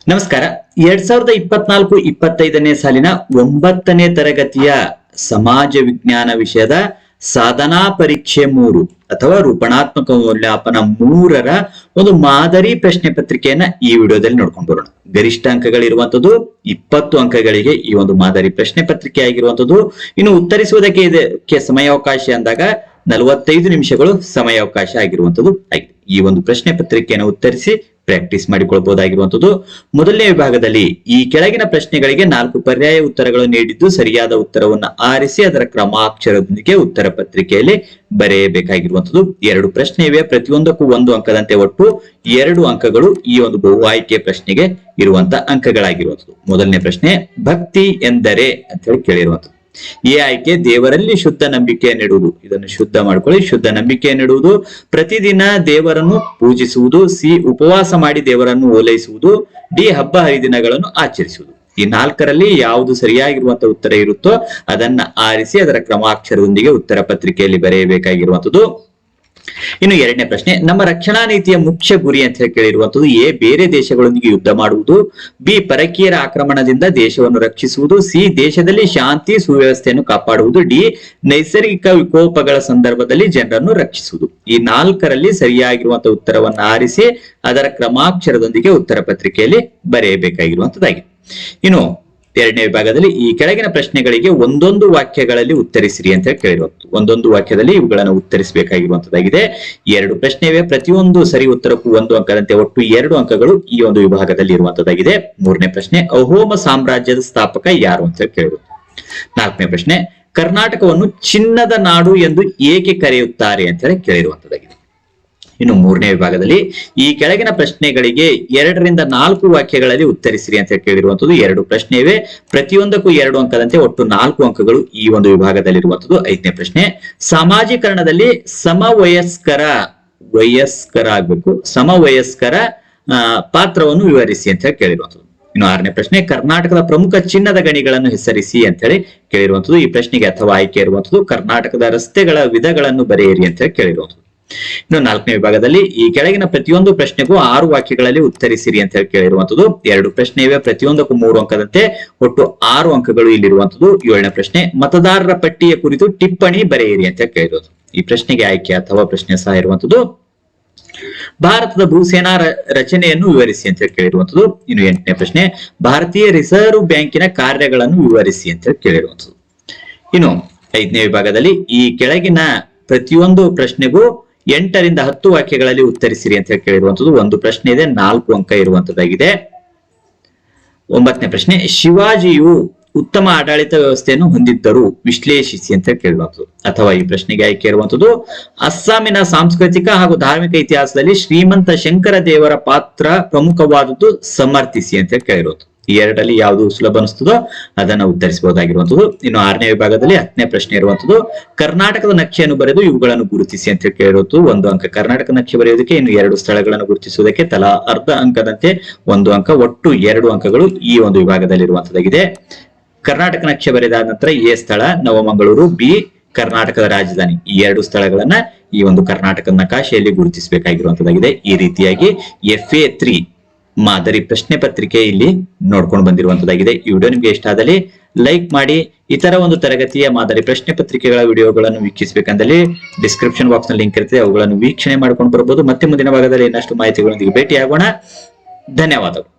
ನಮಸ್ಕಾರ. 2024-25ನೇ ಸಾಲಿನ 9ನೇ ತರಗತಿಯ ಸಮಾಜ ವಿಜ್ಞಾನ ವಿಷಯದ ಸಾಧನಾ ಪರೀಕ್ಷೆ 3 ಅಥವಾ ರೂಪಣಾತ್ಮಕ ಮೌಲ್ಯಮಾಪನ 3ರ ಒಂದು ಮಾದರಿ ಪ್ರಶ್ನೆ ಪತ್ರಿಕೆಯನ್ನ ಈ ವಿಡಿಯೋದಲ್ಲಿ ನೋಡ್ಕೊಂಡು ಬರೋಣ. ಗರಿಷ್ಠ ಅಂಕಗಳಿರುವಂತದ್ದು 20 ಅಂಕಗಳಿಗೆ ಈ ಒಂದು ಮಾದರಿ ಪ್ರಶ್ನೆ ಪತ್ರಿಕೆ ಆಗಿರುವಂತದ್ದು. ಇನ್ನು ಉತ್ತರಿಸುವುದಕ್ಕೆ ಇದಕ್ಕೆ ಸಮಯಾವಕಾಶ ಅಂದಾಗ 45 ನಿಮಿಷಗಳು ಸಮಯಾವಕಾಶ ಆಗಿರುವಂತದ್ದು ಆಗಿದೆ. ಈ ಒಂದು ಪ್ರಶ್ನೆ ಪತ್ರಿಕೆಯನ್ನು ಉತ್ತರಿಸಿ ಪ್ರಾಕ್ಟೀಸ್ ಮಾಡಿಕೊಳ್ಳಬಹುದಾಗಿರುವಂತದ್ದು. ಮೊದಲನೇ ವಿಭಾಗದಲ್ಲಿ ಈ ಕೆಳಗಿನ ಪ್ರಶ್ನೆಗಳಿಗೆ 4 ಪರ್ಯಾಯ ಉತ್ತರಗಳನ್ನು ನೀಡಿದ್ದು ಸರಿಯಾದ ಉತ್ತರವನ್ನು ಆರಿಸಿ ಅದರ ಕ್ರಮಾಕ್ಷರದೊಂದಿಗೆ ಉತ್ತರ ಪತ್ರಿಕೆಯಲ್ಲಿ ಬರೆಯಬೇಕಾಗಿರುವಂತದ್ದು. 2 ಪ್ರಶ್ನೆ ಇವೆ, ಪ್ರತಿಯೊಂದಕ್ಕೂ 1 ಅಂಕದಂತೆ ಒಟ್ಟು 2 ಅಂಕಗಳು ಈ ಒಂದು ಬಹು ಆಯ್ಕೆ ಪ್ರಶ್ನೆಗೆ ಇರುವಂತ ಅಂಕಗಳಾಗಿರುವಂತದ್ದು. ಮೊದಲನೇ ಪ್ರಶ್ನೆ, ಭಕ್ತಿ ಎಂದರೆ ಅಂತ ಹೇಳಿ ಕೇಳಿರುವಂತದ್ದು. ಈ ಆಯ್ಕೆ ದೇವರಲ್ಲಿ ಶುದ್ಧ ನಂಬಿಕೆಯನ್ನಿಡುವುದು. ಇದನ್ನು ಶುದ್ಧ ಮಾಡ್ಕೊಳ್ಳಿ. ಶುದ್ಧ ನಂಬಿಕೆಯನ್ನಿಡುವುದು, ಪ್ರತಿದಿನ ದೇವರನ್ನು ಪೂಜಿಸುವುದು. ಸಿ, ಉಪವಾಸ ಮಾಡಿ ದೇವರನ್ನು ಓಲೈಸುವುದು. ಡಿ, ಹಬ್ಬ ಹರಿದಿನಗಳನ್ನು ಆಚರಿಸುವುದು. ಈ 4ರಲ್ಲಿ ಯಾವುದು ಸರಿಯಾಗಿರುವಂತಹ ಉತ್ತರ ಇರುತ್ತೋ ಅದನ್ನ ಆರಿಸಿ ಅದರ ಕ್ರಮಾಕ್ಷರದೊಂದಿಗೆ ಉತ್ತರ ಪತ್ರಿಕೆಯಲ್ಲಿ ಬರೆಯಬೇಕಾಗಿರುವಂತದ್ದು. ಇನ್ನು 2ನೇ ಪ್ರಶ್ನೆ, ನಮ್ಮ ರಕ್ಷಣಾ ನೀತಿಯ ಮುಖ್ಯ ಗುರಿ ಅಂತ ಹೇಳಿ ಕೇಳಿರುವಂತದ್ದು. ಎ, ಬೇರೆ ದೇಶಗಳೊಂದಿಗೆ ಯುದ್ಧ ಮಾಡುವುದು. ಬಿ, ಪರಕೀಯರ ಆಕ್ರಮಣದಿಂದ ದೇಶವನ್ನು ರಕ್ಷಿಸುವುದು. ಸಿ, ದೇಶದಲ್ಲಿ ಶಾಂತಿ ಸುವ್ಯವಸ್ಥೆಯನ್ನು ಕಾಪಾಡುವುದು. ಡಿ, ನೈಸರ್ಗಿಕ ವಿಕೋಪಗಳ ಸಂದರ್ಭದಲ್ಲಿ ಜನರನ್ನು ರಕ್ಷಿಸುವುದು. ಈ 4ರಲ್ಲಿ ಸರಿಯಾಗಿರುವಂತಹ ಉತ್ತರವನ್ನು ಆರಿಸಿ ಅದರ ಕ್ರಮಾಕ್ಷರದೊಂದಿಗೆ ಉತ್ತರ ಪತ್ರಿಕೆಯಲ್ಲಿ ಬರೆಯಬೇಕಾಗಿರುವಂತದ್ದಾಗಿದೆ. ಇನ್ನು 2ನೇ ವಿಭಾಗದಲ್ಲಿ ಈ ಕೆಳಗಿನ ಪ್ರಶ್ನೆಗಳಿಗೆ ಒಂದೊಂದು ವಾಕ್ಯಗಳಲ್ಲಿ ಉತ್ತರಿಸಿರಿ ಅಂತ ಹೇಳಿ ಕೇಳಿರುವಂತದ್ದು. ಒಂದೊಂದು ವಾಕ್ಯದಲ್ಲಿ ಇವುಗಳನ್ನು ಉತ್ತರಿಸಬೇಕಾಗಿರುವಂತದ್ದಾಗಿದೆ. 2 ಪ್ರಶ್ನೆ ಇವೆ, ಪ್ರತಿಯೊಂದು ಸರಿ ಉತ್ತರಕ್ಕೂ 1 ಅಂಕದಂತೆ ಒಟ್ಟು 2 ಅಂಕಗಳು ಈ ಒಂದು ವಿಭಾಗದಲ್ಲಿ ಇರುವಂತದ್ದಾಗಿದೆ. 3ನೇ ಪ್ರಶ್ನೆ, ಅಹೋಮ ಸಾಮ್ರಾಜ್ಯದ ಸ್ಥಾಪಕ ಯಾರು ಅಂತ ಹೇಳಿ ಕೇಳಿರುವುದು. 4ನೇ ಪ್ರಶ್ನೆ, ಕರ್ನಾಟಕವನ್ನು ಚಿನ್ನದ ನಾಡು ಎಂದು ಏಕೆ ಕರೆಯುತ್ತಾರೆ ಅಂತ ಹೇಳಿ ಕೇಳಿರುವಂತದ್ದಾಗಿದೆ. ಇನ್ನು 3ನೇ ವಿಭಾಗದಲ್ಲಿ ಈ ಕೆಳಗಿನ ಪ್ರಶ್ನೆಗಳಿಗೆ 2ರಿಂದ 4 ವಾಕ್ಯಗಳಲ್ಲಿ ಉತ್ತರಿಸಿರಿ ಅಂತ ಕೇಳಿರುವಂತದ್ದು. 2 ಪ್ರಶ್ನೆ ಇವೆ, ಪ್ರತಿಯೊಂದಕ್ಕೂ 2 ಅಂಕದಂತೆ ಒಟ್ಟು 4 ಅಂಕಗಳು ಈ ಒಂದು ವಿಭಾಗದಲ್ಲಿರುವಂತದ್ದು. 5ನೇ ಪ್ರಶ್ನೆ, ಸಾಮಾಜೀಕರಣದಲ್ಲಿ ಸಮವಯಸ್ಕರ ಆಗ್ಬೇಕು, ಸಮವಯಸ್ಕರ ಪಾತ್ರವನ್ನು ವಿವರಿಸಿ ಅಂತ ಹೇಳಿ ಕೇಳಿರುವಂತದ್ದು. ಇನ್ನು 6ನೇ ಪ್ರಶ್ನೆ, ಕರ್ನಾಟಕದ ಪ್ರಮುಖ ಚಿನ್ನದ ಗಣಿಗಳನ್ನು ಹೆಸರಿಸಿ ಅಂತ ಹೇಳಿ ಕೇಳಿರುವಂತದ್ದು. ಈ ಪ್ರಶ್ನೆಗೆ ಅಥವಾ ಆಯ್ಕೆ ಇರುವಂತದ್ದು ಕರ್ನಾಟಕದ ರಸ್ತೆಗಳ ವಿಧಗಳನ್ನು ಬರೆಯಿರಿ ಅಂತ ಹೇಳಿ ಕೇಳಿರುವಂತದ್ದು. ಇನ್ನು 4ನೇ ವಿಭಾಗದಲ್ಲಿ ಈ ಕೆಳಗಿನ ಪ್ರತಿಯೊಂದು ಪ್ರಶ್ನೆಗೂ 6 ವಾಕ್ಯಗಳಲ್ಲಿ ಉತ್ತರಿಸಿರಿ ಅಂತ ಹೇಳಿ ಕೇಳಿರುವಂತದ್ದು. 2 ಪ್ರಶ್ನೆ ಇವೆ, ಪ್ರತಿಯೊಂದಕ್ಕೂ 3 ಅಂಕದಂತೆ ಒಟ್ಟು 6 ಅಂಕಗಳು ಇಲ್ಲಿರುವಂತದ್ದು. 7ನೇ ಪ್ರಶ್ನೆ, ಮತದಾರರ ಪಟ್ಟಿಯ ಕುರಿತು ಟಿಪ್ಪಣಿ ಬರೆಯಿರಿ ಅಂತ ಕೇಳಿರೋದು. ಈ ಪ್ರಶ್ನೆಗೆ ಆಯ್ಕೆ ಅಥವಾ ಪ್ರಶ್ನೆ ಸಹ ಇರುವಂತದ್ದು. ಭಾರತದ ಭೂಸೇನಾ ರಚನೆಯನ್ನು ವಿವರಿಸಿ ಅಂತ ಹೇಳಿ ಕೇಳಿರುವಂತದ್ದು. ಇನ್ನು 8ನೇ ಪ್ರಶ್ನೆ, ಭಾರತೀಯ ರಿಸರ್ವ್ ಬ್ಯಾಂಕಿನ ಕಾರ್ಯಗಳನ್ನು ವಿವರಿಸಿ ಅಂತ ಹೇಳಿ ಕೇಳಿರುವಂತದ್ದು. ಇನ್ನು 5ನೇ ವಿಭಾಗದಲ್ಲಿ ಈ ಕೆಳಗಿನ ಪ್ರತಿಯೊಂದು ಪ್ರಶ್ನೆಗೂ 8ರಿಂದ 10 ವಾಕ್ಯಗಳಲ್ಲಿ ಉತ್ತರಿಸಿರಿ ಅಂತ ಹೇಳಿ ಕೇಳಿರುವಂತದ್ದು. 1 ಪ್ರಶ್ನೆ ಇದೆ, 4 ಅಂಕ ಇರುವಂತದ್ದಾಗಿದೆ. 9ನೇ ಪ್ರಶ್ನೆ, ಶಿವಾಜಿಯು ಉತ್ತಮ ಆಡಳಿತ ವ್ಯವಸ್ಥೆಯನ್ನು ಹೊಂದಿದ್ದರು, ವಿಶ್ಲೇಷಿಸಿ ಅಂತ ಕೇಳುವಂಥದ್ದು. ಅಥವಾ ಈ ಪ್ರಶ್ನೆಗೆ ಆಯ್ಕೆ ಇರುವಂತದ್ದು ಅಸ್ಸಾಮಿನ ಸಾಂಸ್ಕೃತಿಕ ಹಾಗೂ ಧಾರ್ಮಿಕ ಇತಿಹಾಸದಲ್ಲಿ ಶ್ರೀಮಂತ ಶಂಕರ ದೇವರ ಪಾತ್ರ ಪ್ರಮುಖವಾದದ್ದು, ಸಮರ್ಥಿಸಿ ಅಂತ ಕೇಳಿರೋದು. ಈ 2ರಲ್ಲಿ ಯಾವುದು ಸುಲಭ ಅನಿಸ್ತದೋ ಅದನ್ನ ಉತ್ತರಿಸಬಹುದಾಗಿರುವಂತದ್ದು. ಇನ್ನು 6ನೇ ವಿಭಾಗದಲ್ಲಿ 10ನೇ ಪ್ರಶ್ನೆ ಇರುವಂತದ್ದು ಕರ್ನಾಟಕದ ನಕ್ಷೆಯನ್ನು ಬರೆದು ಇವುಗಳನ್ನು ಗುರುತಿಸಿ ಅಂತ ಕೇಳಿರುವುದು. 1 ಅಂಕ ಕರ್ನಾಟಕ ನಕ್ಷೆ ಬರೆಯುವುದಕ್ಕೆ, ಇನ್ನು 2 ಸ್ಥಳಗಳನ್ನು ಗುರುತಿಸುವುದಕ್ಕೆ ತಲಾ ಅರ್ಧ ಅಂಕದಂತೆ 1 ಅಂಕ, ಒಟ್ಟು 2 ಅಂಕಗಳು ಈ ಒಂದು ವಿಭಾಗದಲ್ಲಿ ಇರುವಂತದ್ದಾಗಿದೆ. ಕರ್ನಾಟಕ ನಕ್ಷೆ ಬರೆದಾದ ನಂತರ ಎ ಸ್ಥಳ ನವಮಂಗಳೂರು, ಬಿ ಕರ್ನಾಟಕದ ರಾಜಧಾನಿ, ಈ 2 ಸ್ಥಳಗಳನ್ನ ಈ ಒಂದು ಕರ್ನಾಟಕದ ನಕಾಶೆಯಲ್ಲಿ ಗುರುತಿಸಬೇಕಾಗಿರುವಂತದ್ದಾಗಿದೆ. ಈ ರೀತಿಯಾಗಿ FA3 ಮಾದರಿ ಪ್ರಶ್ನೆ ಪತ್ರಿಕೆ ಇಲ್ಲಿ ನೋಡ್ಕೊಂಡು ಬಂದಿರುವಂತದ್ದಾಗಿದೆ. ಈ ವಿಡಿಯೋ ನಿಮ್ಗೆ ಇಷ್ಟ ಆದಲ್ಲಿ ಲೈಕ್ ಮಾಡಿ. ಇತರ ಒಂದು ತರಗತಿಯ ಮಾದರಿ ಪ್ರಶ್ನೆ ಪತ್ರಿಕೆಗಳ ವಿಡಿಯೋಗಳನ್ನು ವೀಕ್ಷಿಸಬೇಕಂದಲ್ಲಿ ಡಿಸ್ಕ್ರಿಪ್ಷನ್ ಬಾಕ್ಸ್ ನಲ್ಲಿ ಲಿಂಕ್ ಇರುತ್ತೆ, ಅವುಗಳನ್ನು ವೀಕ್ಷಣೆ ಮಾಡ್ಕೊಂಡು ಬರಬಹುದು. ಮತ್ತೆ ಮುಂದಿನ ಭಾಗದಲ್ಲಿ ಇನ್ನಷ್ಟು ಮಾಹಿತಿಗಳೊಂದಿಗೆ ಭೇಟಿಯಾಗೋಣ. ಧನ್ಯವಾದಗಳು.